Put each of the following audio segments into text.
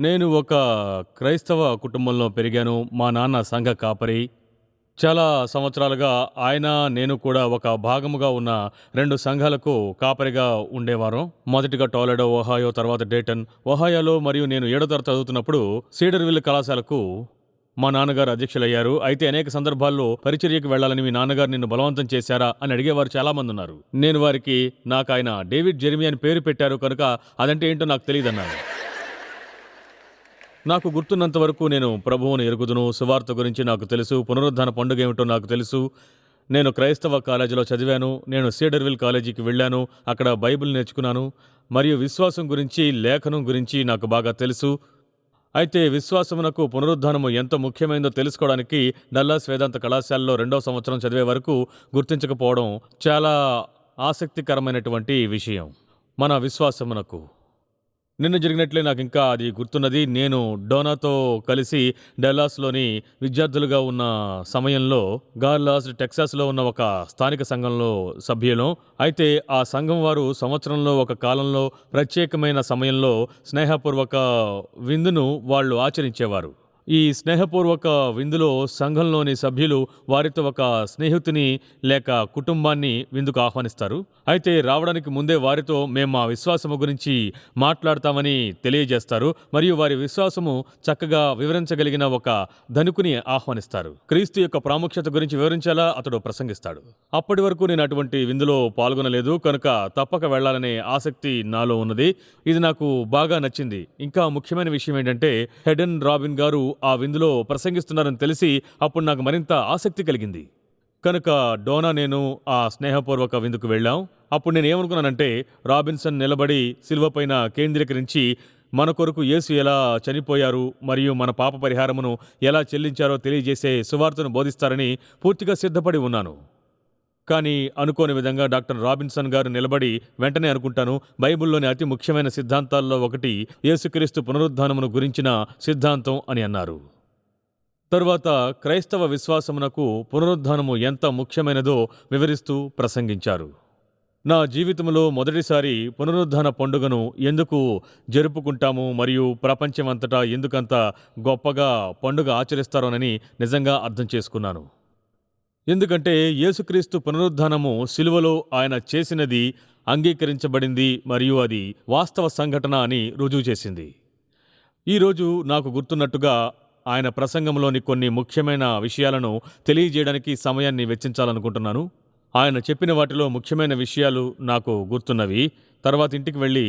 నేను ఒక క్రైస్తవ కుటుంబంలో పెరిగాను. మా నాన్న సంఘ కాపరి. చాలా సంవత్సరాలుగా ఆయన, నేను కూడా ఒక భాగముగా ఉన్న 2 సంఘాలకు కాపరిగా ఉండేవారం. మొదటిగా టొలెడో, ఒహాయో, తర్వాత డేటన్. ఒహాయోలో మరియు నేను ఏడో తరగతి చదువుతున్నప్పుడు సీడర్‌విల్ కళాశాలకు మా నాన్నగారు అధ్యక్షులయ్యారు. అయితే అనేక సందర్భాల్లో పరిచర్యకి వెళ్ళాలని మీ నాన్నగారు నిన్ను బలవంతం చేశారా అని అడిగేవారు చాలామందున్నారు. నేను వారికి నాకాయన డేవిడ్ జెర్మీ అని పేరు పెట్టారు కనుక అదంటే ఏంటో నాకు తెలీదన్నాను. నాకు గుర్తున్నంత వరకు నేను ప్రభువును ఎరుగుదును. సువార్త గురించి నాకు తెలుసు. పునరుద్ధాన పండుగ ఏమిటో నాకు తెలుసు. నేను క్రైస్తవ కాలేజీలో చదివాను. నేను సీడర్‌విల్ కాలేజీకి వెళ్ళాను. అక్కడ బైబిల్ నేర్చుకున్నాను. మరియు విశ్వాసం గురించి, లేఖనం గురించి నాకు బాగా తెలుసు. అయితే విశ్వాసమునకు పునరుద్ధానము ఎంత ముఖ్యమైనదో తెలుసుకోవడానికి డల్లాస్ వేదాంత కళాశాలలో 2వ సంవత్సరం చదివే వరకు గుర్తించకపోవడం చాలా ఆసక్తికరమైనటువంటి విషయం. మన విశ్వాసమునకు నిన్న జరిగినట్లే నాకింకా అది గుర్తున్నది. నేను డోనాతో కలిసి డల్లాస్‌లోని విద్యార్థులుగా ఉన్న సమయంలో గార్లాస్, టెక్సాస్‌లో ఉన్న ఒక స్థానిక సంఘంలో సభ్యులం. అయితే ఆ సంఘం వారు సంవత్సరంలో ఒక కాలంలో ప్రత్యేకమైన సమయంలో స్నేహపూర్వక విందును వాళ్ళు ఆచరించేవారు. ఈ స్నేహపూర్వక విందులో సంఘంలోని సభ్యులు వారితో ఒక స్నేహితుని లేక కుటుంబాన్ని విందుకు ఆహ్వానిస్తారు. అయితే రావడానికి ముందే వారితో మేము మా విశ్వాసము గురించి మాట్లాడతామని తెలియజేస్తారు. మరియు వారి విశ్వాసము చక్కగా వివరించగలిగిన ఒక ధనికుని ఆహ్వానిస్తారు. క్రీస్తు యొక్క ప్రాముఖ్యత గురించి వివరించేలా అతడు ప్రసంగిస్తాడు. అప్పటి వరకు నేను అటువంటి విందులో పాల్గొనలేదు కనుక తప్పక వెళ్ళాలనే ఆసక్తి నాలో ఉన్నది. ఇది నాకు బాగా నచ్చింది. ఇంకా ముఖ్యమైన విషయం ఏంటంటే హెడెన్ రాబిన్ గారు ఆ విందులో ప్రసంగిస్తున్నారని తెలిసి అప్పుడు నాకు మరింత ఆసక్తి కలిగింది. కనుక డోనా, నేను ఆ స్నేహపూర్వక విందుకు వెళ్ళాం. అప్పుడు నేను ఏమనుకున్నానంటే రాబిన్సన్ నిలబడి శిలువ పైన కేంద్రీకరించి మన కొరకు యేసు ఎలా చనిపోయారు మరియు మన పాప పరిహారమును ఎలా చెల్లించారో తెలియజేసే సువార్తను బోధిస్తారని పూర్తిగా సిద్ధపడి ఉన్నాను. కానీ అనుకోని విధంగా డాక్టర్ రాబిన్సన్ గారు నిలబడి వెంటనే అనుకుంటాను, బైబిల్లోని అతి ముఖ్యమైన సిద్ధాంతాల్లో ఒకటి యేసుక్రీస్తు పునరుద్ధానమును గురించిన సిద్ధాంతం అని అన్నారు. తరువాత క్రైస్తవ విశ్వాసమునకు పునరుద్ధానము ఎంత ముఖ్యమైనదో వివరిస్తూ ప్రసంగించారు. నా జీవితంలో మొదటిసారి పునరుద్ధాన పండుగను ఎందుకు జరుపుకుంటాము మరియు ప్రపంచమంతటా ఎందుకంత గొప్పగా పండుగ ఆచరిస్తారోనని నిజంగా అర్థం చేసుకున్నాను. ఎందుకంటే యేసుక్రీస్తు పునరుద్ధానము శిలువలో ఆయన చేసినది అంగీకరించబడింది మరియు అది వాస్తవ సంఘటన అని రుజువు చేసింది. ఈరోజు నాకు గుర్తున్నట్టుగా ఆయన ప్రసంగంలోని కొన్ని ముఖ్యమైన విషయాలను తెలియజేయడానికి సమయాన్ని వెచ్చించాలనుకుంటున్నాను. ఆయన చెప్పిన వాటిలో ముఖ్యమైన విషయాలు నాకు గుర్తున్నవి. తర్వాత ఇంటికి వెళ్ళి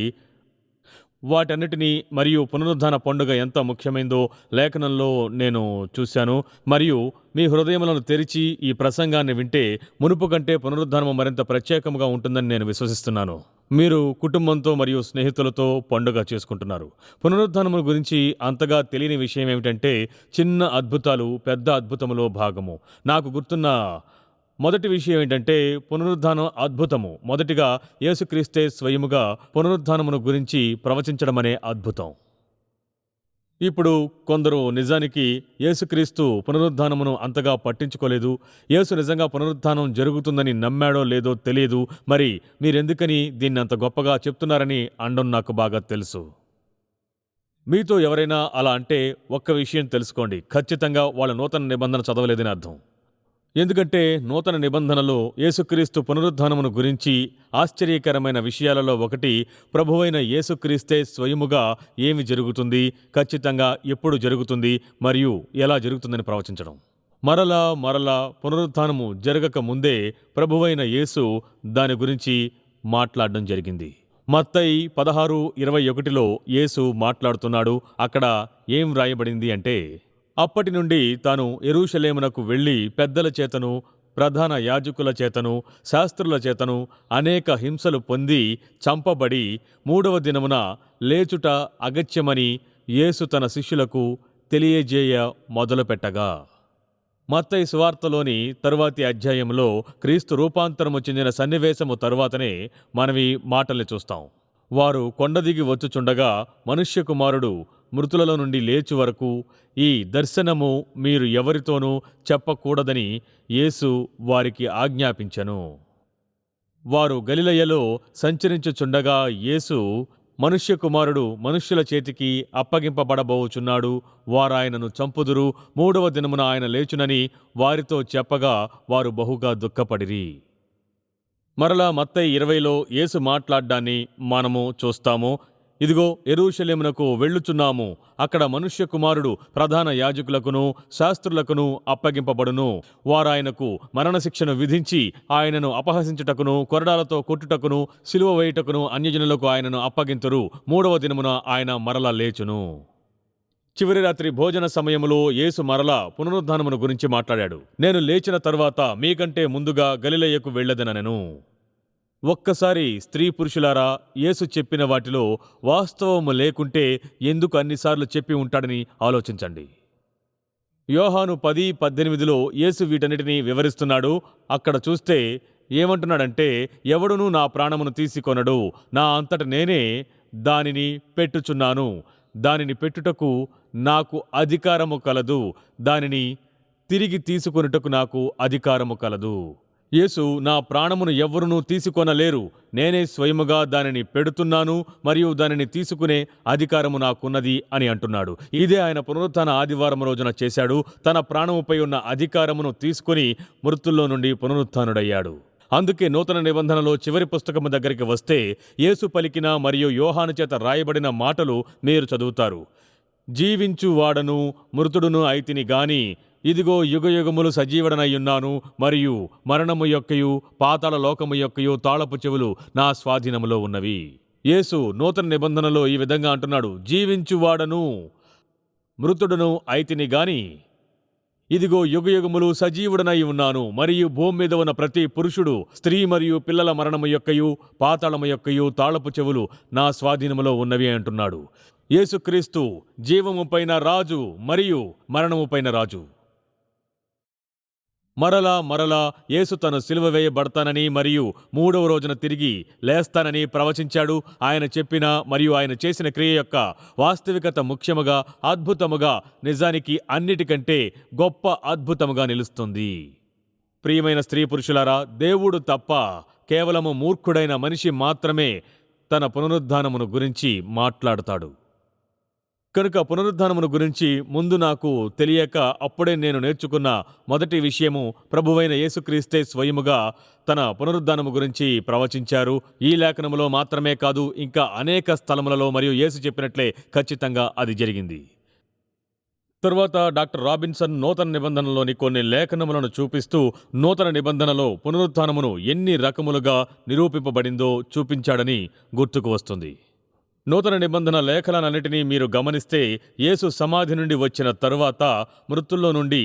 వాటన్నిటినీ మరియు పునరుద్ధాన పండుగ ఎంత ముఖ్యమైందో లేఖనంలో నేను చూశాను. మరియు మీ హృదయములను తెరిచి ఈ ప్రసంగాన్ని వింటే మునుపు కంటే పునరుద్ధానము మరింత ప్రత్యేకంగా ఉంటుందని నేను విశ్వసిస్తున్నాను. మీరు కుటుంబంతో మరియు స్నేహితులతో పండుగ చేసుకుంటున్నారు. పునరుద్ధానము గురించి అంతగా తెలియని విషయం ఏమిటంటే చిన్న అద్భుతాలు పెద్ద అద్భుతములో భాగము. నాకు గుర్తున్న మొదటి విషయం ఏంటంటే పునరుద్ధానం అద్భుతము. మొదటిగా యేసుక్రీస్తే స్వయముగా పునరుద్ధానమును గురించి ప్రవచించడమనే అద్భుతం. ఇప్పుడు కొందరు నిజానికి యేసుక్రీస్తు పునరుద్ధానమును అంతగా పట్టించుకోలేదు. యేసు నిజంగా పునరుద్ధానం జరుగుతుందని నమ్మాడో లేదో తెలియదు. మరి మీరెందుకని దీన్ని అంత గొప్పగా చెప్తున్నారని అనడం నాకు బాగా తెలుసు. మీతో ఎవరైనా అలా అంటే ఒక్క విషయం తెలుసుకోండి, ఖచ్చితంగా వాళ్ళ నూతన నిబంధన చదవలేదని అర్థం. ఎందుకంటే నూతన నిబంధనలో యేసుక్రీస్తు పునరుద్ధానమును గురించి ఆశ్చర్యకరమైన విషయాలలో ఒకటి ప్రభువైన యేసుక్రీస్తే స్వయముగా ఏమి జరుగుతుంది, ఖచ్చితంగా ఎప్పుడు జరుగుతుంది మరియు ఎలా జరుగుతుందని ప్రవచించడం. మరలా పునరుద్ధానము జరగక ముందే ప్రభువైన యేసు దాని గురించి మాట్లాడడం జరిగింది. మత్తయి 16:21లో యేసు మాట్లాడుతున్నాడు. అక్కడ ఏం వ్రాయబడింది అంటే, అప్పటి నుండి తాను యెరూషలేమునకు వెళ్ళి పెద్దల చేతను ప్రధాన యాజకుల చేతను శాస్త్రుల చేతను అనేక హింసలు పొంది చంపబడి 3వ దినమున లేచుట అగత్యమని యేసు తన శిష్యులకు తెలియజేయ మొదలుపెట్టగా. మత్తయి సువార్తలోని తరువాతి అధ్యాయంలో క్రీస్తు రూపాంతరము చెందిన సన్నివేశము తరువాతనే మనం ఈ మాటల్ని చూస్తాం. వారు కొండ దిగి వచ్చుచుండగా మనుష్య కుమారుడు మృతులలో నుండి లేచు వరకు ఈ దర్శనము మీరు ఎవరితోనూ చెప్పకూడదని యేసు వారికి ఆజ్ఞాపించెను. వారు గలిలయలో సంచరించుచుండగా యేసు మనుష్య కుమారుడు మనుష్యుల చేతికి అప్పగింపబడబోచున్నాడు, వారాయనను చంపుదురు, 3వ దినమున ఆయన లేచునని వారితో చెప్పగా వారు బహుగా దుఃఖపడిరి. మరలా మత్తయి 20లో యేసు మాట్లాడ్డాన్ని మనము చూస్తాము. ఇదిగో, యెరూషలేమునకు వెళ్ళుచున్నాము, అక్కడ మనుష్య కుమారుడు ప్రధాన యాజకులకును శాస్త్రులకును అప్పగింపబడును, వారాయనకు మరణశిక్షను విధించి ఆయనను అపహసించుటకును కొరడాలతో కొట్టుటకును సిలువ వేయుటకును అన్యజనులకు ఆయనను అప్పగింతురు, 3వ దినమున ఆయన మరల లేచును. చివరి రాత్రి భోజన సమయములో యేసు మరలా పునరుద్ధానమును గురించి మాట్లాడాడు. నేను లేచిన తరువాత మీకంటే ముందుగా గలిలయకు వెళ్ళదనెను. ఒక్కసారి స్త్రీ పురుషులారా, యేసు చెప్పిన వాటిలో వాస్తవము లేకుంటే ఎందుకు అన్నిసార్లు చెప్పి ఉంటాడని ఆలోచించండి. యోహాను 10:18లో యేసు వీటన్నిటినీ వివరిస్తున్నాడు. అక్కడ చూస్తే ఏమంటున్నాడంటే, ఎవడునూ నా ప్రాణమును తీసుకొనడు, నా అంతట నేనే దానిని పెట్టుచున్నాను, దానిని పెట్టుటకు నాకు అధికారము కలదు, దానిని తిరిగి తీసుకొనుటకు నాకు అధికారము కలదు. యేసు, నా ప్రాణమును ఎవ్వరునూ తీసుకొనలేరు, నేనే స్వయముగా దానిని పెడుతున్నాను మరియు దానిని తీసుకునే అధికారము నాకున్నది అని అంటున్నాడు. ఇదే ఆయన పునరుత్థాన ఆదివారం రోజున చేశాడు. తన ప్రాణముపై ఉన్న అధికారమును తీసుకుని మృతుల్లో నుండి పునరుత్థానుడయ్యాడు. అందుకే నూతన నిబంధనలో చివరి పుస్తకము దగ్గరికి వస్తే యేసు పలికిన మరియు యోహాను చేత రాయబడిన మాటలు మీరు చదువుతారు. జీవించువాడను మృతుడును అయితిని గాని, ఇదిగో యుగయుగములు సజీవుడనయ్యున్నాను, మరియు మరణము యొక్కయు పాతాళ లోకము యొక్కయు తాళపు చెవులు నా స్వాధీనములో ఉన్నవి. యేసు నూతన నిబంధనలో ఈ విధంగా అంటున్నాడు, జీవించువాడను మృతుడును అయితిని గాని, ఇదిగో యుగయుగములు సజీవుడనై ఉన్నాను, మరియు భూమి మీద ఉన్న ప్రతి పురుషుడు, స్త్రీ మరియు పిల్లల మరణము యొక్కయు పాతాళము యొక్కయు తాళపు చెవులు నా స్వాధీనములో ఉన్నవి అంటున్నాడు. యేసుక్రీస్తు జీవము పైన రాజు మరియు మరణము పైన రాజు. మరలా యేసు తను సిలువ వేయబడతానని మరియు 3వ రోజున తిరిగి లేస్తానని ప్రవచించాడు. ఆయన చెప్పిన మరియు ఆయన చేసిన క్రియ యొక్క వాస్తవికత ముఖ్యముగా, అద్భుతముగా, నిజానికి అన్నిటికంటే గొప్ప అద్భుతముగా నిలుస్తుంది. ప్రియమైన స్త్రీ పురుషులారా, దేవుడు తప్ప కేవలము మూర్ఖుడైన మనిషి మాత్రమే తన పునరుద్ధానమును గురించి మాట్లాడతాడు. కనుక పునరుద్ధానమును గురించి ముందు నాకు తెలియక అప్పుడే నేను నేర్చుకున్న మొదటి విషయము, ప్రభువైన యేసుక్రీస్తే స్వయముగా తన పునరుద్ధానము గురించి ప్రవచించారు. ఈ లేఖనములో మాత్రమే కాదు, ఇంకా అనేక స్థలములలో మరియు యేసు చెప్పినట్లే ఖచ్చితంగా అది జరిగింది. తరువాత డాక్టర్ రాబిన్సన్ నూతన నిబంధనలోని కొన్ని లేఖనములను చూపిస్తూ నూతన నిబంధనలో పునరుత్థానమును ఎన్ని రకములుగా నిరూపింపబడిందో చూపించాడని గుర్తుకు వస్తుంది. నూతన నిబంధన లేఖలన్నిటినీ మీరు గమనిస్తే, యేసు సమాధి నుండి వచ్చిన తరువాత, మృతుల్లో నుండి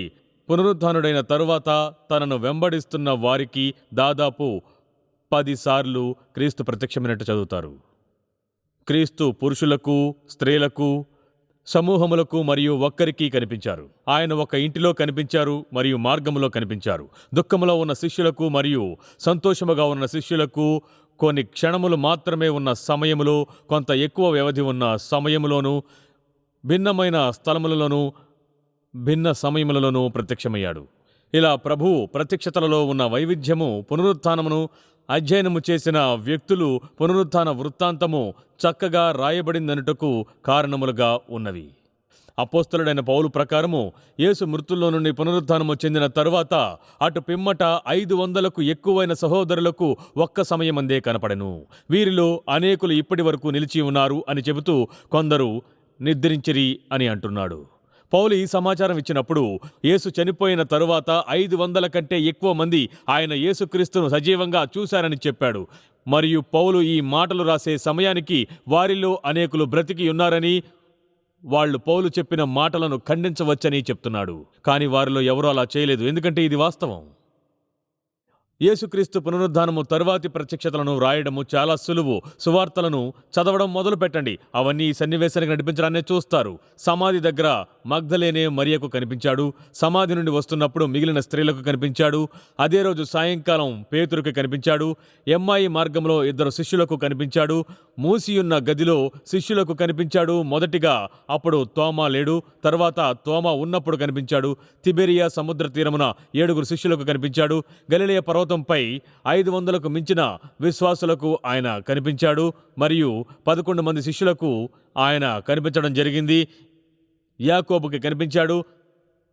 పునరుత్థానుడైన తరువాత తనను వెంబడిస్తున్న వారికి దాదాపు 10 సార్లు క్రీస్తు ప్రత్యక్షమైనట్టు చదువుతారు. క్రీస్తు పురుషులకు, స్త్రీలకు, సమూహములకు మరియు ఒక్కరికి కనిపించారు. ఆయన ఒక ఇంటిలో కనిపించారు మరియు మార్గములో కనిపించారు. దుఃఖములో ఉన్న శిష్యులకు మరియు సంతోషముగా ఉన్న శిష్యులకు, కొన్ని క్షణములు మాత్రమే ఉన్న సమయములో, కొంత ఎక్కువ వ్యవధి ఉన్న సమయములోను, భిన్నమైన స్థలములలోనూ భిన్న సమయములలోనూ ప్రత్యక్షమయ్యాడు. ఇలా ప్రభువు ప్రత్యక్షతలలో ఉన్న వైవిధ్యము, పునరుత్థానమును అధ్యయనము చేసిన వ్యక్తులు పునరుత్థాన వృత్తాంతము చక్కగా రాయబడిందనుటకు కారణములుగా ఉన్నవి. అపోస్తలుడైన పౌలు ప్రకారము, యేసు మృతుల్లో నుండి పునరుత్థానము చెందిన తరువాత అటు పిమ్మట 500కు ఎక్కువైన సహోదరులకు ఒక్క సమయమందే కనపడెను. వీరిలో అనేకులు ఇప్పటి వరకు నిలిచి ఉన్నారు అని చెబుతూ కొందరు నిద్రించిరి అని అంటున్నాడు. పౌలు ఈ సమాచారం ఇచ్చినప్పుడు, యేసు చనిపోయిన తరువాత 500 కంటే ఎక్కువ మంది ఆయన యేసుక్రీస్తును సజీవంగా చూశారని చెప్పాడు. మరియు పౌలు ఈ మాటలు రాసే సమయానికి వారిలో అనేకులు బ్రతికి ఉన్నారని, వాళ్ళు పౌలు చెప్పిన మాటలను ఖండించవచ్చని చెప్తున్నాడు. కానీ వారిలో ఎవరూ అలా చేయలేదు, ఎందుకంటే ఇది వాస్తవం. యేసుక్రీస్తు పునరుద్ధానము తరువాతి ప్రత్యక్షతలను రాయడము చాలా సులువు. సువార్తలను చదవడం మొదలు పెట్టండి, అవన్నీ ఈ సన్నివేశానికి నడిపించడాన్ని చూస్తారు. సమాధి దగ్గర మగ్దలేనే మరియకు కనిపించాడు. సమాధి నుండి వస్తున్నప్పుడు మిగిలిన స్త్రీలకు కనిపించాడు. అదే రోజు సాయంకాలం పేతురుకు కనిపించాడు. ఎమ్మాయి మార్గంలో 2 శిష్యులకు కనిపించాడు. మూసియున్న గదిలో శిష్యులకు కనిపించాడు మొదటిగా. అప్పుడు తోమా లేడు. తర్వాత తోమా ఉన్నప్పుడు కనిపించాడు. తిబెరియా సముద్ర తీరమున 7 శిష్యులకు కనిపించాడు. గలిలయ పర్వత పర్వతంపై 500కు మించిన విశ్వాసులకు ఆయన కనిపించాడు. మరియు 11 మంది శిష్యులకు ఆయన కనిపించడం జరిగింది. యాకోబుకి కనిపించాడు.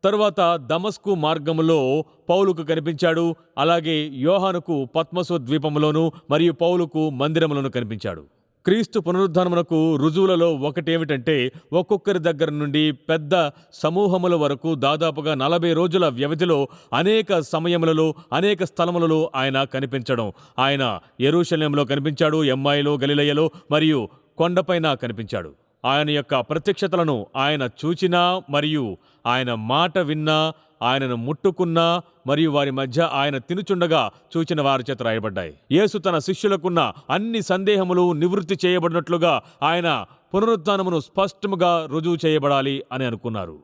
తరువాత దమస్కు మార్గములో పౌలుకు కనిపించాడు. అలాగే యోహానుకు పత్మసు ద్వీపములోను మరియు పౌలుకు మందిరములోను కనిపించాడు. క్రీస్తు పునరుద్ధానమునకు రుజువులలో ఒకటేమిటంటే, ఒక్కొక్కరి దగ్గర నుండి పెద్ద సమూహముల వరకు దాదాపుగా 40 రోజుల వ్యవధిలో అనేక సమయములలో అనేక స్థలములలో ఆయన కనిపించడం. ఆయన యెరూషలేములో కనిపించాడు, ఎమ్మాయిలో, గలిలయలో మరియు కొండపైన కనిపించాడు. ఆయన యొక్క ప్రత్యక్షతలను ఆయన చూచినా మరియు ఆయన మాట విన్నా, ఆయనను ముట్టుకున్నా మరియు వారి మధ్య ఆయన తినుచుండగా చూచిన వారి చేత రాయబడ్డాయి. యేసు తన శిష్యులకున్న అన్ని సందేహములు నివృత్తి చేయబడినట్లుగా ఆయన పునరుత్థానమును స్పష్టముగా రుజువు చేయబడాలి అని అనుకున్నారు.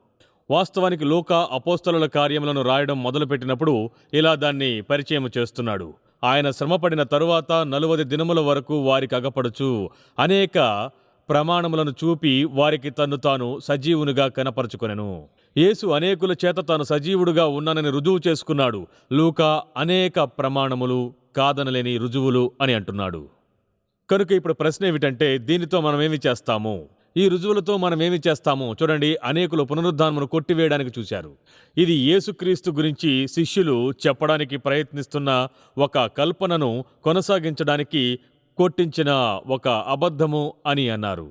వాస్తవానికి లూకా అపోస్తలుల కార్యములను రాయడం మొదలుపెట్టినప్పుడు ఇలా దాన్ని పరిచయం చేస్తున్నాడు. ఆయన శ్రమపడిన తరువాత 40 దినముల వరకు వారికి అగపడుచు అనేక ప్రమాణములను చూపి వారికి తన్ను తాను సజీవునిగా కనపరుచుకొనెను. యేసు అనేకుల చేత తాను సజీవుడుగా ఉన్నానని రుజువు చేసుకున్నాడు. లూకా అనేక ప్రమాణములు కాదనలేని రుజువులు అని అంటున్నాడు. కనుక ఇప్పుడు ప్రశ్న ఏమిటంటే, దీనితో మనమేమి చేస్తాము? ఈ రుజువులతో మనమేమి చేస్తాము? చూడండి, అనేకులు పునరుద్ధానమును కొట్టివేయడానికి చూశారు. ఇది యేసుక్రీస్తు గురించి శిష్యులు చెప్పడానికి ప్రయత్నిస్తున్న ఒక కల్పనను కొనసాగించడానికి కొట్టించిన ఒక అబద్ధము అని అన్నారు.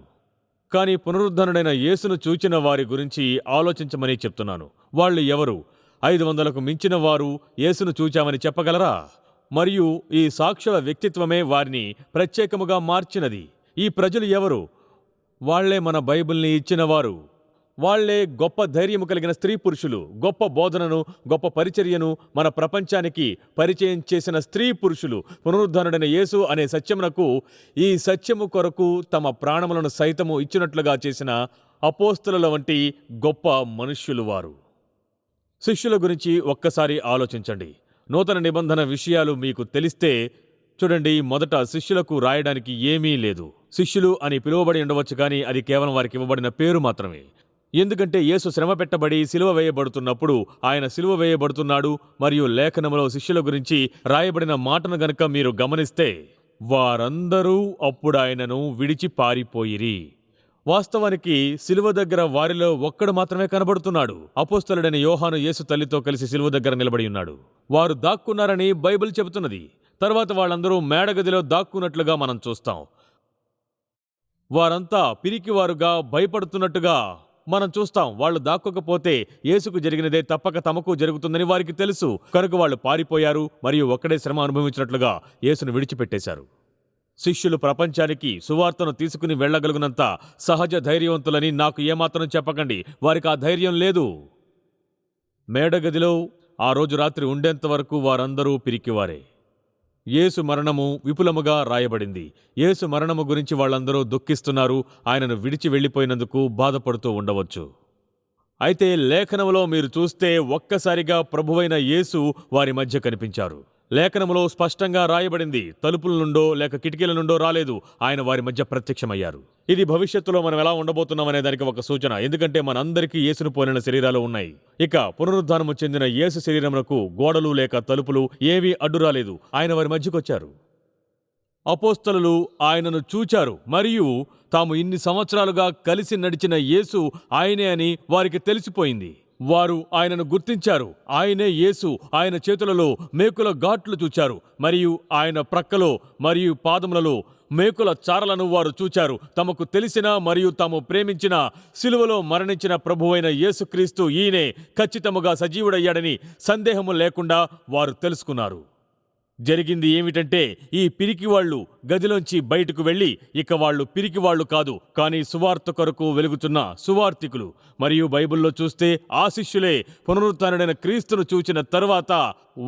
కానీ పునరుద్ధరణుడైన యేసును చూచిన వారి గురించి ఆలోచించమని చెప్తున్నాను. వాళ్ళు ఎవరు? 500కు మించిన వారు యేసును చూచామని చెప్పగలరా? మరియు ఈ సాక్షుల వ్యక్తిత్వమే వారిని ప్రత్యేకముగా మార్చినది. ఈ ప్రజలు ఎవరు? వాళ్లే మన బైబిల్ని ఇచ్చినవారు. వాళ్లే గొప్ప ధైర్యము కలిగిన స్త్రీ పురుషులు. గొప్ప బోధనను, గొప్ప పరిచర్యను మన ప్రపంచానికి పరిచయం చేసిన స్త్రీ పురుషులు. పునరుద్ధరణుడైన యేసు అనే సత్యమునకు, ఈ సత్యము కొరకు తమ ప్రాణములను సైతము ఇచ్చినట్లుగా చేసిన అపోస్తలుల వంటి గొప్ప మనుష్యులు వారు. శిష్యుల గురించి ఒక్కసారి ఆలోచించండి. నూతన నిబంధన విషయాలు మీకు తెలిస్తే చూడండి, మొదట శిష్యులకు రాయడానికి ఏమీ లేదు. శిష్యులు అని పిలువబడి ఉండవచ్చు, కానీ అది కేవలం వారికి ఇవ్వబడిన పేరు మాత్రమే. ఎందుకంటే యేసు శ్రమ పెట్టబడి సిలువ వేయబడుతున్నప్పుడు ఆయన సిలువ వేయబడుతున్నాడు. మరియు లేఖనములో శిష్యుల గురించి రాయబడిన మాటను గనుక మీరు గమనిస్తే, వారందరూ అప్పుడు ఆయనను విడిచి పారిపోయిరి. వాస్తవానికి సిలువ దగ్గర వారిలో ఒక్కడు మాత్రమే కనబడుతున్నాడు. అపోస్తలుడైన యోహాను యేసు తల్లితో కలిసి సిలువ దగ్గర నిలబడి ఉన్నాడు. వారు దాక్కున్నారని బైబిల్ చెబుతున్నది. తర్వాత వాళ్ళందరూ మేడగదిలో దాక్కున్నట్లుగా మనం చూస్తాం. వారంతా పిరికివారుగా భయపడుతున్నట్టుగా మనం చూస్తాం. వాళ్ళు దాక్కోకపోతే యేసుకు జరిగినదే తప్పక తమకు జరుగుతుందని వారికి తెలుసు. కనుక వాళ్ళు పారిపోయారు మరియు ఒక్కడే శ్రమ అనుభవించినట్లుగా యేసును విడిచిపెట్టేశారు. శిష్యులు ప్రపంచానికి సువార్తను తీసుకుని వెళ్ళగలిగినంత సహజ ధైర్యవంతులని నాకు ఏమాత్రం చెప్పకండి. వారికి ఆ ధైర్యం లేదు. మేడగదిలో ఆ రోజు రాత్రి ఉండేంత వరకు వారందరూ పిరికివారే. యేసు మరణము విపులముగా రాయబడింది. యేసు మరణము గురించి వాళ్ళందరూ దుఃఖిస్తున్నారు. ఆయనను విడిచి వెళ్ళిపోయినందుకు బాధపడుతూ ఉండవచ్చు. అయితే లేఖనములో మీరు చూస్తే ఒక్కసారిగా ప్రభువైన యేసు వారి మధ్య కనిపించారు. లేఖనములో స్పష్టంగా రాయబడింది. తలుపుల నుండో లేక కిటికీల నుండో రాలేదు. ఆయన వారి మధ్య ప్రత్యక్షమయ్యారు. ఇది భవిష్యత్తులో మనం ఎలా ఉండబోతున్నాం అనే దానికి ఒక సూచన. ఎందుకంటే మనందరికీ యేసును పోలిన శరీరాలు ఉన్నాయి. ఇక పునరుద్ధానము చెందిన యేసు శరీరమునకు గోడలు లేక తలుపులు ఏవీ అడ్డు రాలేదు. ఆయన వారి మధ్యకొచ్చారు. అపోస్తలులు ఆయనను చూచారు మరియు తాము ఇన్ని సంవత్సరాలుగా కలిసి నడిచిన యేసు ఆయనే అని వారికి తెలిసిపోయింది. వారు ఆయనను గుర్తించారు. ఆయనే యేసు. ఆయన చేతులలో మేకుల ఘాట్లు చూచారు మరియు ఆయన ప్రక్కలో మరియు పాదములలో మేకుల చారలను వారు చూచారు. తమకు తెలిసిన మరియు తాము ప్రేమించిన సిలువలో మరణించిన ప్రభువైన యేసుక్రీస్తు ఈయనే ఖచ్చితముగా సజీవుడయ్యాడని సందేహము లేకుండా వారు తెలుసుకున్నారు. జరిగింది ఏమిటంటే, ఈ పిరికివాళ్లు గదిలోంచి బయటకు వెళ్ళి, ఇక వాళ్ళు పిరికివాళ్లు కాదు, కానీ సువార్త కొరకు వెలుగుతున్న సువార్తికులు. మరియు బైబిల్లో చూస్తే ఆ శిష్యులే పునరుత్థానుడైన క్రీస్తును చూచిన తరువాత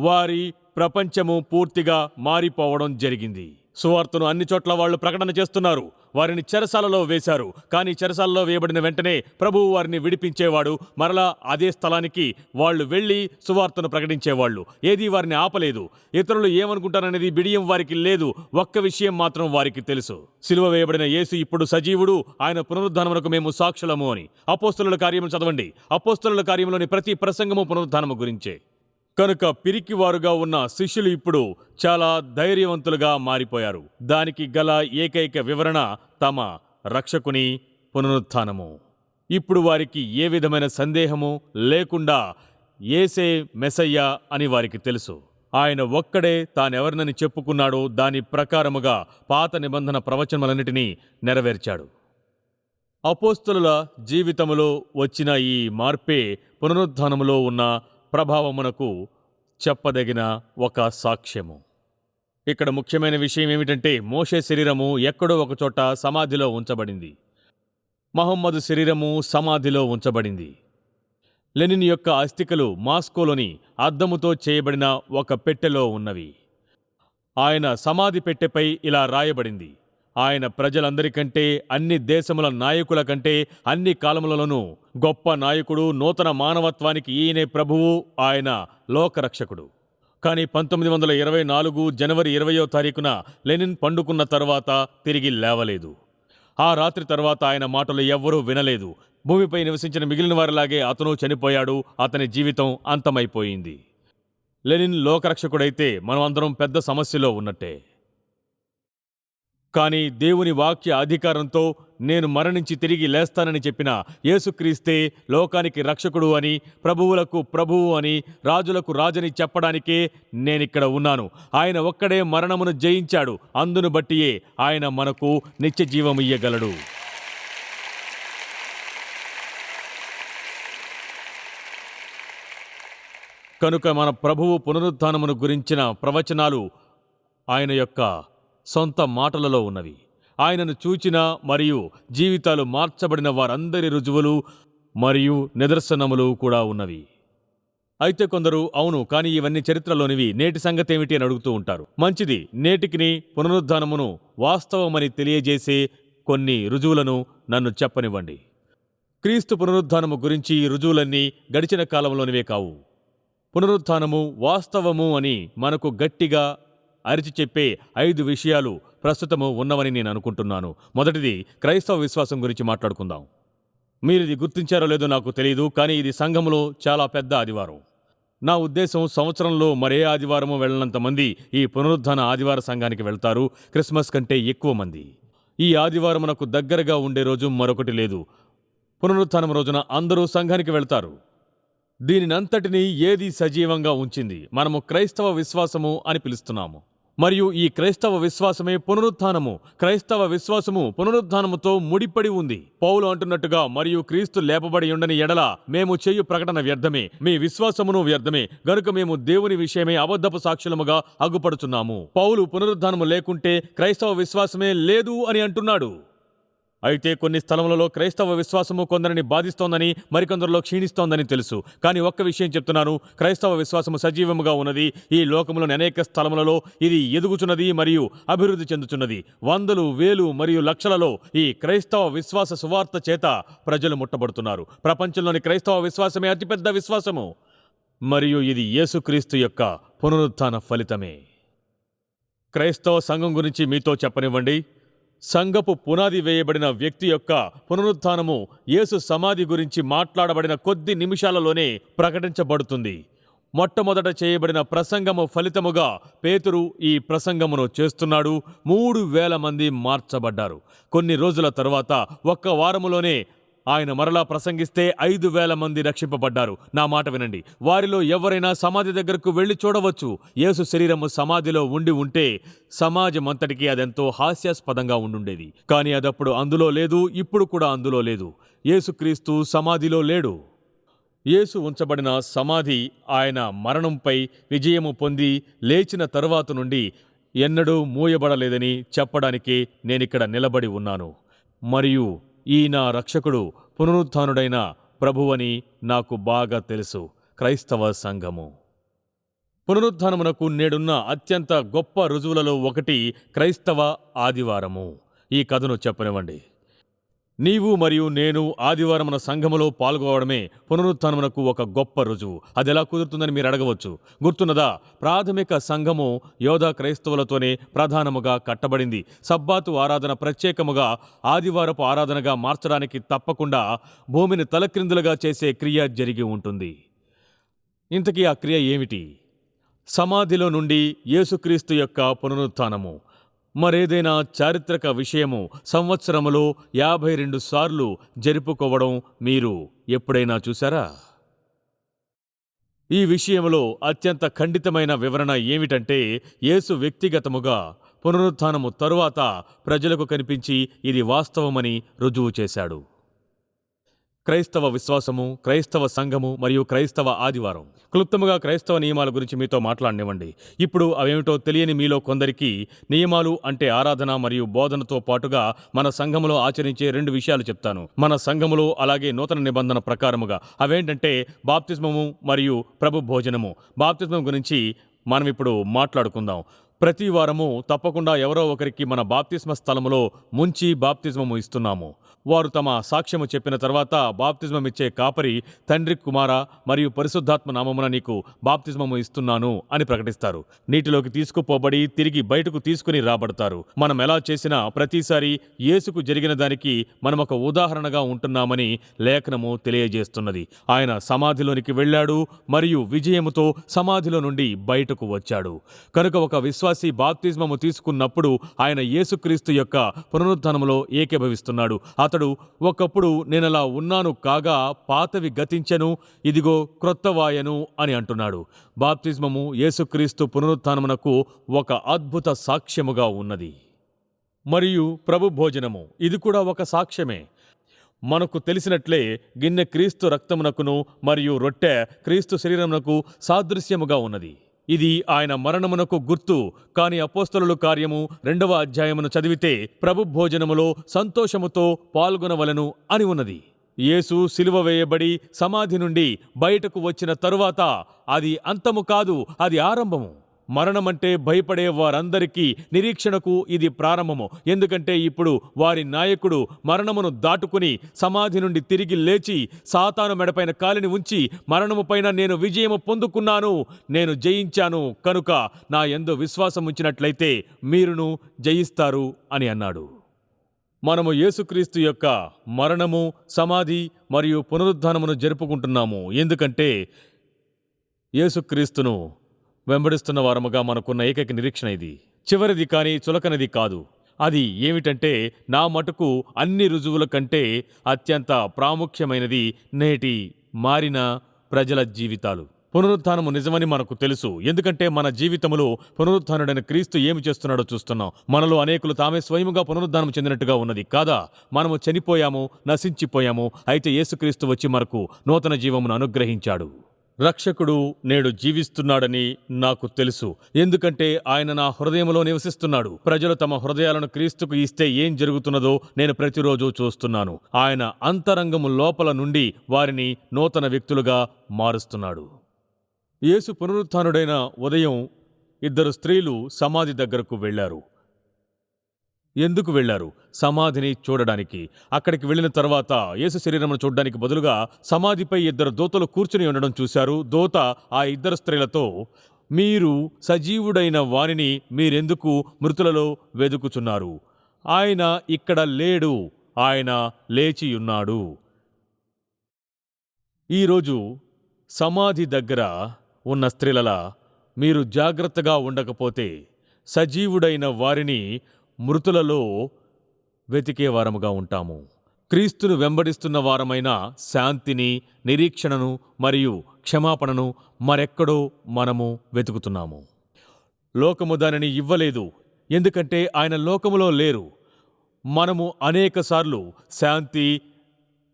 వారి ప్రపంచము పూర్తిగా మారిపోవడం జరిగింది. సువార్తను అన్ని చోట్ల వాళ్ళు ప్రకటన చేస్తున్నారు. వారిని చెరసాలలో వేశారు. కానీ చెరసాలలో వేయబడిన వెంటనే ప్రభువు వారిని విడిపించేవాడు. మరలా అదే స్థలానికి వాళ్ళు వెళ్ళి సువార్తను ప్రకటించేవాళ్ళు. ఏదీ వారిని ఆపలేదు. ఇతరులు ఏమనుకుంటారనేది బిడియం వారికి లేదు. ఒక్క విషయం మాత్రం వారికి తెలుసు: సిలువ వేయబడిన యేసు ఇప్పుడు సజీవుడు. ఆయన పునరుద్ధానమునకు మేము సాక్షులము అని. అపోస్తలుల కార్యములు చదవండి. అపోస్తలుల కార్యములోని ప్రతి ప్రసంగము పునరుద్ధానము గురించే. కనుక పిరికివారుగా ఉన్న శిష్యులు ఇప్పుడు చాలా ధైర్యవంతులుగా మారిపోయారు. దానికి గల ఏకైక వివరణ తమ రక్షకుని పునరుత్థానము. ఇప్పుడు వారికి ఏ విధమైన సందేహము లేకుండా యేసే మెస్సయ్య అని వారికి తెలుసు. ఆయన ఒక్కడే తానెవరినని చెప్పుకున్నాడో దాని ప్రకారముగా పాత నిబంధన ప్రవచనములన్నిటినీ నెరవేర్చాడు. అపోస్తలుల జీవితములో వచ్చిన ఈ మార్పే పునరుత్థానములో ఉన్న ప్రభావమునకు చెప్పదగిన ఒక సాక్ష్యము. ఇక్కడ ముఖ్యమైన విషయం ఏమిటంటే, మోషే శరీరము ఎక్కడో ఒకచోట సమాధిలో ఉంచబడింది. మహమ్మదు శరీరము సమాధిలో ఉంచబడింది. లెనిన్ యొక్క అస్థికలు మాస్కోలోని అద్దముతో చేయబడిన ఒక పెట్టెలో ఉన్నవి. ఆయన సమాధి పెట్టెపై ఇలా రాయబడింది: ఆయన ప్రజలందరికంటే, అన్ని దేశముల నాయకుల కంటే, అన్ని కాలములలోనూ గొప్ప నాయకుడు, నూతన మానవత్వానికి ఈయనే ప్రభువు, ఆయన లోకరక్షకుడు. కానీ 1924 జనవరి 20వ తారీఖున లెనిన్ పండుకున్న తర్వాత తిరిగి లేవలేదు. ఆ రాత్రి తర్వాత ఆయన మాటలు ఎవ్వరూ వినలేదు. భూమిపై నివసించిన మిగిలిన వారిలాగే అతను చనిపోయాడు. అతని జీవితం అంతమైపోయింది. లెనిన్ లోకరక్షకుడైతే మనం అందరం పెద్ద సమస్యలో ఉన్నట్టే. కానీ దేవుని వాక్య అధికారంతో నేను మరణించి తిరిగి లేస్తానని చెప్పిన యేసుక్రీస్తే లోకానికి రక్షకుడు అని, ప్రభువులకు ప్రభువు అని, రాజులకు రాజని చెప్పడానికే నేనిక్కడ ఉన్నాను. ఆయన ఒక్కడే మరణమును జయించాడు. అందును బట్టియే ఆయన మనకు నిత్య జీవమియ్యగలడు. కనుక మన ప్రభువు పునరుత్థానమును గురించిన ప్రవచనాలు ఆయన యొక్క సొంత మాటలలో ఉన్నవి. ఆయనను చూచిన మరియు జీవితాలు మార్చబడిన వారందరి రుజువులు మరియు నిదర్శనములు కూడా ఉన్నవి. అయితే కొందరు అవును, కానీ ఇవన్నీ చరిత్రలోనివి, నేటి సంగతి ఏమిటి అని అడుగుతూ ఉంటారు. మంచిది, నేటికిని పునరుత్థానమును వాస్తవమని తెలియజేసే కొన్ని రుజువులను నన్ను చెప్పనివ్వండి. క్రీస్తు పునరుత్థానము గురించి రుజువులన్నీ గడిచిన కాలంలోనివే కావు. పునరుత్థానము వాస్తవము అని మనకు గట్టిగా అరిచి చెప్పే 5 విషయాలు ప్రస్తుతము ఉన్నవని నేను అనుకుంటున్నాను. మొదటిది, క్రైస్తవ విశ్వాసం గురించి మాట్లాడుకుందాం. మీరిది గుర్తించారో లేదో నాకు తెలియదు, కానీ ఇది సంఘములో చాలా పెద్ద ఆదివారం. నా ఉద్దేశం, సంవత్సరంలో మరే ఆదివారము వెళ్ళనంత మంది ఈ పునరుత్థాన ఆదివార సంఘానికి వెళ్తారు. క్రిస్మస్ కంటే ఎక్కువ మంది. ఈ ఆదివారమునకు దగ్గరగా ఉండే రోజు మరొకటి లేదు. పునరుత్థానం రోజున అందరూ సంఘానికి వెళ్తారు. దీనినంతటినీ ఏది సజీవంగా ఉంచింది? మనము క్రైస్తవ విశ్వాసము అని పిలుస్తున్నాము. మరియు ఈ క్రైస్తవ విశ్వాసమే పునరుత్థానము. క్రైస్తవ విశ్వాసము పునరుత్థానముతో ముడిపడి ఉంది. పౌలు అంటున్నట్టుగా, మరియు క్రీస్తు లేపబడి ఉండని ఎడల మేము చేయు ప్రకటన వ్యర్థమే, మీ విశ్వాసమును వ్యర్థమే, గనుక మేము దేవుని విషయమే అబద్ధపు సాక్షులముగా అగ్గుపడుచున్నాము. పౌలు పునరుత్థానము లేకుంటే క్రైస్తవ విశ్వాసమే లేదు అని అంటున్నాడు. అయితే కొన్ని స్థలములలో క్రైస్తవ విశ్వాసము కొందరిని బాధిస్తోందని, మరికొందరిలో క్షీణిస్తోందని తెలుసు. కానీ ఒక్క విషయం చెప్తున్నాను, క్రైస్తవ విశ్వాసము సజీవముగా ఉన్నది. ఈ లోకములోని అనేక స్థలములలో ఇది ఎదుగుచున్నది మరియు అభివృద్ధి చెందుచున్నది. వందలు, వేలు మరియు లక్షలలో ఈ క్రైస్తవ విశ్వాస సువార్త చేత ప్రజలు ముట్టబడుతున్నారు. ప్రపంచంలోని క్రైస్తవ విశ్వాసమే అతిపెద్ద విశ్వాసము, మరియు ఇది యేసుక్రీస్తు యొక్క పునరుత్థాన ఫలితమే. క్రైస్తవ సంఘం గురించి మీతో చెప్పనివ్వండి. సంఘపు పునాది వేయబడిన వ్యక్తి యొక్క పునరుత్థానము యేసు సమాధి గురించి మాట్లాడబడిన కొద్ది నిమిషాలలోనే ప్రకటించబడుతుంది. మొట్టమొదట చేయబడిన ప్రసంగము ఫలితముగా పేతురు ఈ ప్రసంగమును చేస్తున్నాడు. 3000 మంది మార్చబడ్డారు. కొన్ని రోజుల తరువాత, ఒక్క వారములోనే ఆయన మరలా ప్రసంగిస్తే 5000 మంది రక్షింపబడ్డారు. నా మాట వినండి, వారిలో ఎవరైనా సమాధి దగ్గరకు వెళ్లి చూడవచ్చు. యేసు శరీరము సమాధిలో ఉంటే సమాజమంతటికీ అదెంతో హాస్యాస్పదంగా ఉండుండేది. కానీ అదప్పుడు అందులో లేదు, ఇప్పుడు కూడా అందులో లేదు. యేసుక్రీస్తు సమాధిలో లేడు. యేసు ఉంచబడిన సమాధి ఆయన మరణంపై విజయము పొంది లేచిన తరువాత నుండి ఎన్నడూ మూయబడలేదని చెప్పడానికే నేనిక్కడ నిలబడి ఉన్నాను. మరియు ఈ నా రక్షకుడు పునరుత్థానుడైన ప్రభువని నాకు బాగా తెలుసు. క్రైస్తవ సంఘము పునరుత్థానమునకు నేడున్న అత్యంత గొప్ప రుజువులలో ఒకటి క్రైస్తవ ఆదివారము. ఈ కథను చెప్పనివ్వండి. నీవు మరియు నేను ఆదివారమున సంఘములో పాల్గొనడమే పునరుత్థానమునకు ఒక గొప్ప రుజువు. అది ఎలా కుదురుతుందని మీరు అడగవచ్చు. గుర్తున్నదా? ప్రాథమిక సంఘము యోధా క్రైస్తవులతోనే ప్రధానముగా కట్టబడింది. సబ్బాతు ఆరాధన ప్రత్యేకముగా ఆదివారపు ఆరాధనగా మార్చడానికి తప్పకుండా భూమిని తలక్రిందులుగా చేసే క్రియ జరిగి ఉంటుంది. ఇంతకీ ఆ క్రియ ఏమిటి? సమాధిలో నుండి యేసుక్రీస్తు యొక్క పునరుత్థానము. మరేదైనా చారిత్రక విషయము సంవత్సరములో 52 సార్లు జరుపుకోవడం మీరు ఎప్పుడైనా చూశారా? ఈ విషయంలో అత్యంత ఖండితమైన వివరణ ఏమిటంటే, యేసు వ్యక్తిగతముగా పునరుత్థానము తరువాత ప్రజలకు కనిపించి ఇది వాస్తవమని రుజువు చేశాడు. క్రైస్తవ విశ్వాసము, క్రైస్తవ సంఘము మరియు క్రైస్తవ ఆదివారం. క్లుప్తముగా క్రైస్తవ నియమాల గురించి మీతో మాట్లాడనివ్వండి. ఇప్పుడు అవేమిటో తెలియని మీలో కొందరికి నియమాలు అంటే ఆరాధన మరియు బోధనతో పాటుగా మన సంఘములో ఆచరించే 2 విషయాలు చెప్తాను. మన సంఘములో అలాగే నూతన నిబంధన ప్రకారముగా. అవేంటంటే బాప్తిస్మము మరియు ప్రభు భోజనము. బాప్తిస్మం గురించి మనం ఇప్పుడు మాట్లాడుకుందాం. ప్రతి వారము తప్పకుండా ఎవరో ఒకరికి మన బాప్తిస్మ స్థలములో ముంచి బాప్తిస్మము ఇస్తున్నాము. వారు తమ సాక్ష్యము చెప్పిన తర్వాత బాప్తిస్మమిచ్చే కాపరి తండ్రి, కుమార మరియు పరిశుద్ధాత్మ నామమున నీకు బాప్తిస్మము ఇస్తున్నాను అని ప్రకటిస్తారు. నీటిలోకి తీసుకుపోబడి తిరిగి బయటకు తీసుకుని రాబడతారు. మనం ఎలా చేసినా ప్రతిసారి యేసుకు జరిగిన దానికి మనమొక ఉదాహరణగా ఉంటున్నామని లేఖనము తెలియజేస్తున్నది. ఆయన సమాధిలోనికి వెళ్ళాడు మరియు విజయముతో సమాధిలో నుండి బయటకు వచ్చాడు. కనుక ఒక విశ్వాసి బాప్తిస్మము తీసుకున్నప్పుడు ఆయన యేసుక్రీస్తు యొక్క పునరుత్థానములో ఏకీభవిస్తున్నాడు. అతడు ఒకప్పుడు నేనలా ఉన్నాను కాగా పాతవి గతించెను, ఇదిగో క్రొత్తవాయెను అని అంటున్నాడు. బాప్తిస్మము యేసుక్రీస్తు పునరుత్థానమునకు ఒక అద్భుత సాక్ష్యముగా ఉన్నది. మరియు ప్రభు భోజనము ఇది కూడా ఒక సాక్ష్యమే. మనకు తెలిసినట్లే గిన్నె క్రీస్తు రక్తమునకును మరియు రొట్టె క్రీస్తు శరీరమునకు సాదృశ్యముగా ఉన్నది. ఇది ఆయన మరణమునకు గుర్తు. కాని అపోస్తలుల కార్యము 2వ అధ్యాయమును చదివితే ప్రభు భోజనములో సంతోషముతో పాల్గొనవలెను అని ఉన్నది. యేసు సిలువ వేయబడి సమాధి నుండి బయటకు వచ్చిన తరువాత అది అంతము కాదు, అది ఆరంభము. మరణమంటే భయపడే వారందరికీ నిరీక్షణకు ఇది ప్రారంభము. ఎందుకంటే ఇప్పుడు వారి నాయకుడు మరణమును దాటుకుని సమాధి నుండి తిరిగి లేచి సాతాను మెడపైన కాలిని ఉంచి మరణముపైన నేను విజయము పొందుకున్నాను, నేను జయించాను, కనుక నా యందు విశ్వాసం ఉంచినట్లయితే మీరును జయిస్తారు అని అన్నాడు. మనము యేసుక్రీస్తు యొక్క మరణము, సమాధి మరియు పునరుత్థానమును జరుపుకుంటున్నాము. ఎందుకంటే యేసుక్రీస్తును వెంబడిస్తున్న వారముగా మనకున్న ఏకైక నిరీక్షణ ఇది. చివరిది కానీ చులకనది కాదు. అది ఏమిటంటే నా మటుకు అన్ని రుజువుల కంటే అత్యంత ప్రాముఖ్యమైనది నేటి మారిన ప్రజల జీవితాలు. పునరుత్థానము నిజమని మనకు తెలుసు. ఎందుకంటే మన జీవితములో పునరుత్థానుడైన క్రీస్తు ఏమి చేస్తున్నాడో చూస్తున్నాం. మనలో అనేకులు తామే స్వయముగా పునరుత్థానం చెందినట్టుగా ఉన్నది కాదా? మనము చనిపోయాము, నశించిపోయాము. అయితే యేసుక్రీస్తు వచ్చి మనకు నూతన జీవమును అనుగ్రహించాడు. రక్షకుడు నేడు జీవిస్తున్నాడని నాకు తెలుసు. ఎందుకంటే ఆయన నా హృదయంలో నివసిస్తున్నాడు. ప్రజలు తమ హృదయాలను క్రీస్తుకు ఇస్తే ఏం జరుగుతున్నదో నేను ప్రతిరోజు చూస్తున్నాను. ఆయన అంతరంగము లోపల నుండి వారిని నూతన వ్యక్తులుగా మారుస్తున్నాడు. యేసు పునరుత్థానుడైన ఉదయం 2 స్త్రీలు సమాధి దగ్గరకు వెళ్లారు. ఎందుకు వెళ్లారు? సమాధిని చూడడానికి. అక్కడికి వెళ్ళిన తర్వాత యేసు శరీరమును చూడడానికి బదులుగా సమాధిపై 2 దూతలు కూర్చుని ఉండడం చూశారు. దూత ఆ 2 స్త్రీలతో, మీరు సజీవుడైన వారిని మీరెందుకు మృతులలో వెదుకుచున్నారు? ఆయన ఇక్కడ లేడు, ఆయన లేచియున్నాడు. ఈరోజు సమాధి దగ్గర ఉన్న స్త్రీలలా మీరు జాగ్రత్తగా ఉండకపోతే సజీవుడైన వారిని మృతులలో వెతికే వారముగా ఉంటాము. క్రీస్తును వెంబడిస్తున్న వారమైన శాంతిని, నిరీక్షణను మరియు క్షమాపణను మరెక్కడో మనము వెతుకుతున్నాము. లోకము దానిని ఇవ్వలేదు, ఎందుకంటే ఆయన లోకములో లేరు. మనము అనేకసార్లు శాంతి,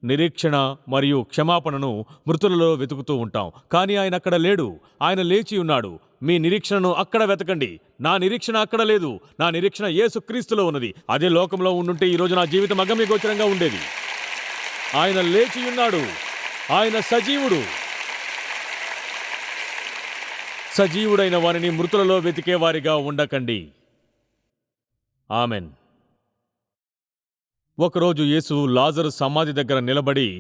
నిరీక్షణ మరియు క్షమాపణను మృతులలో వెతుకుతూ ఉంటాం. కానీ ఆయన అక్కడ లేడు, ఆయన లేచి ఉన్నాడు. మీ నిరీక్షణను అక్కడ వెతకండి. నా నిరీక్షణ అక్కడ లేదు, నా నిరీక్షణ యేసుక్రీస్తులో ఉన్నది. అదే లోకంలో ఉండుంటే ఈరోజు నా జీవితం అగమ్యగోచరంగా ఉండేది. ఆయన లేచి ఉన్నాడు, ఆయన సజీవుడు. సజీవుడైన వారిని మృతులలో వెతికే వారిగా ఉండకండి. ఆమెన్. ఒకరోజు యేసు లాజరు సమాధి దగ్గర నిలబడి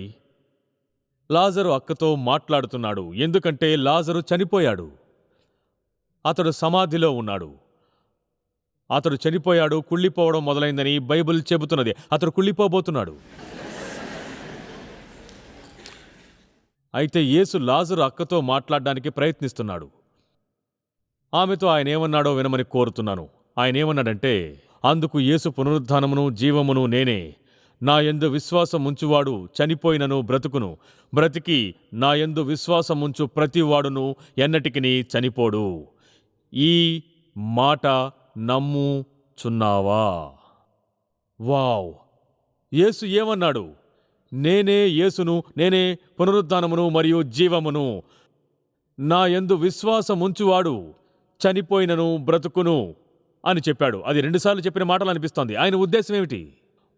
లాజరు అక్కతో మాట్లాడుతున్నాడు. ఎందుకంటే లాజరు చనిపోయాడు. అతడు సమాధిలో ఉన్నాడు. అతడు చనిపోయాడు, కుళ్ళిపోవడం మొదలైందని బైబిల్ చెబుతున్నది. అతడు కుళ్ళిపోబోతున్నాడు. అయితే యేసు లాజరు అక్కతో మాట్లాడడానికి ప్రయత్నిస్తున్నాడు. ఆమెతో ఆయన ఏమన్నాడో వినమని కోరుతున్నాను. ఆయన ఏమన్నాడంటే, అందుకు యేసు పునరుద్ధానమును జీవమును నేనే. నా యందు విశ్వాసముంచువాడు చనిపోయినను బ్రతుకును, బ్రతికి నా యందు విశ్వాసముంచు ప్రతివాడును ఎన్నటికిని చనిపోడు. ఈ మాట నమ్ముచున్నావా? వావ్! యేసు ఏమన్నాడు? నేనే యేసును, నేనే పునరుద్ధానమును మరియు జీవమును. నా యందు విశ్వాసముంచువాడు చనిపోయినను బ్రతుకును అని చెప్పాడు. అది 2 సార్లు చెప్పిన మాటలు అనిపిస్తోంది. ఆయన ఉద్దేశం ఏమిటి?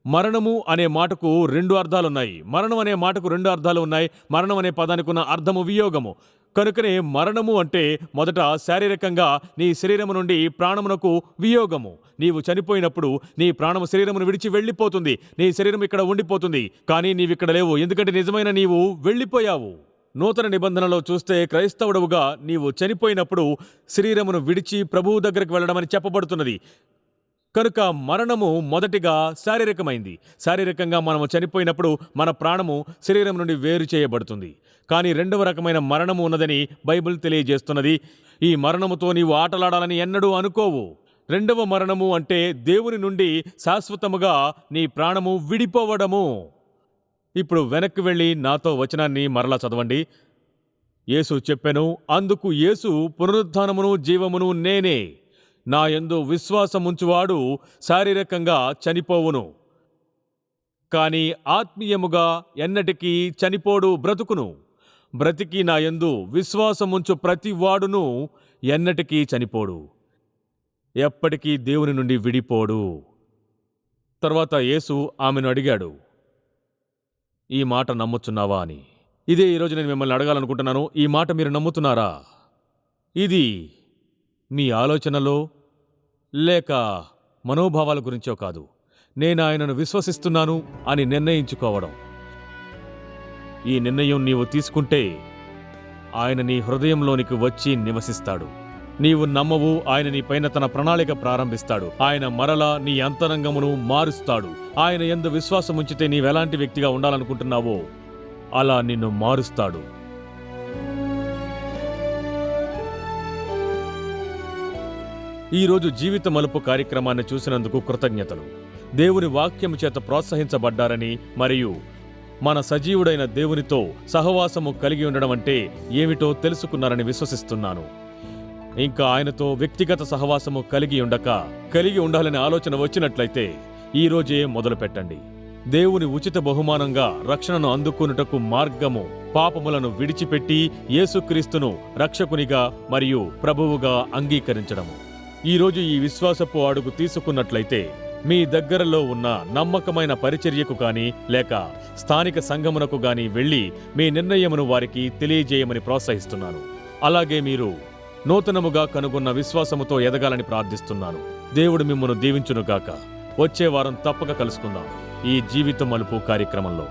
మరణము అనే మాటకు 2 అర్థాలున్నాయి. మరణం అనే మాటకు 2 అర్థాలు ఉన్నాయి. మరణం అనే పదానికి ఉన్న అర్థము వియోగము. కనుకనే మరణము అంటే మొదట శారీరకంగా నీ శరీరము నుండి ప్రాణమునకు వియోగము. నీవు చనిపోయినప్పుడు నీ ప్రాణము శరీరమును విడిచి వెళ్ళిపోతుంది. నీ శరీరం ఇక్కడ ఉండిపోతుంది. కానీ నీవిక్కడ లేవు. ఎందుకంటే నిజమైన నీవు వెళ్ళిపోయావు. నూతన నిబంధనలో చూస్తే క్రైస్తవుడవుగా నీవు చనిపోయినప్పుడు శరీరమును విడిచి ప్రభువు దగ్గరకు వెళ్ళడమని చెప్పబడుతున్నది. కనుక మరణము మొదటిగా శారీరకమైంది. శారీరకంగా మనము చనిపోయినప్పుడు మన ప్రాణము శరీరం నుండి వేరు చేయబడుతుంది. కానీ 2వ రకమైన మరణము ఉన్నదని బైబిల్ తెలియజేస్తున్నది. ఈ మరణముతో నీవు ఆటలాడాలని ఎన్నడూ అనుకోవు. 2వ మరణము అంటే దేవుని నుండి శాశ్వతముగా నీ ప్రాణము విడిపోవడము. ఇప్పుడు వెనక్కి వెళ్ళి నాతో వచనాన్ని మరలా చదవండి. యేసు చెప్పెను, అందుకు యేసు పునరుద్ధానమును జీవమును నేనే. నా యందు విశ్వాసముంచువాడు శారీరకంగా చనిపోవును, కాని ఆత్మీయముగా ఎన్నటికీ చనిపోడు, బ్రతుకును. బ్రతికి నా యందు విశ్వాసముంచు ప్రతివాడును ఎన్నటికీ చనిపోడు, ఎప్పటికీ దేవుని నుండి విడిపోడు. తర్వాత యేసు ఆమెను అడిగాడు, ఈ మాట నమ్ముచున్నావా అని. ఇదే ఈరోజు నేను మిమ్మల్ని అడగాలనుకుంటున్నాను. ఈ మాట మీరు నమ్ముతున్నారా? ఇది మీ ఆలోచనలో లేక మనోభావాల గురించో కాదు. నేను ఆయనను విశ్వసిస్తున్నాను అని నిర్ణయించుకోవడం. ఈ నిర్ణయం నీవు తీసుకుంటే ఆయన నీ హృదయంలోనికి వచ్చి నివసిస్తాడు. నీవు నమ్మవు, ఆయన నీ పైన తన ప్రణాళిక ప్రారంభిస్తాడు. ఆయన మరలా నీ అంతరంగమును మారుస్తాడు. ఆయన యందు విశ్వాసముంచితే నీవెలాంటి వ్యక్తిగా ఉండాలనుకుంటున్నావో అలా నిన్ను మారుస్తాడు. ఈరోజు జీవిత మలుపు కార్యక్రమాన్ని చూసినందుకు కృతజ్ఞతలు. దేవుని వాక్యము చేత ప్రోత్సహించబడ్డారని మరియు మన సజీవుడైన దేవునితో సహవాసము కలిగి ఉండడం అంటే ఏమిటో తెలుసుకున్నారని విశ్వసిస్తున్నాను. ఇంకా ఆయనతో వ్యక్తిగత సహవాసము కలిగి ఉండాలనే ఆలోచన వచ్చినట్లయితే ఈరోజే మొదలు పెట్టండి. దేవుని ఉచిత బహుమానంగా రక్షణను అందుకొనుటకు మార్గము పాపములను విడిచిపెట్టి యేసుక్రీస్తును రక్షకునిగా మరియు ప్రభువుగా అంగీకరించడము. ఈరోజు ఈ విశ్వాసపు అడుగు తీసుకున్నట్లయితే మీ దగ్గరలో ఉన్న నమ్మకమైన పరిచర్యకు గాని లేక స్థానిక సంఘమునకు గాని వెళ్ళి మీ నిర్ణయమును వారికి తెలియజేయమని ప్రోత్సహిస్తున్నాను. అలాగే మీరు నూతనముగా కనుగొన్న విశ్వాసముతో ఎదగాలని ప్రార్థిస్తున్నాను. దేవుడు మిమ్మును దీవించునుగాక. వచ్చే వారం తప్పక కలుసుకుందాం ఈ జీవిత మలుపు కార్యక్రమంలో.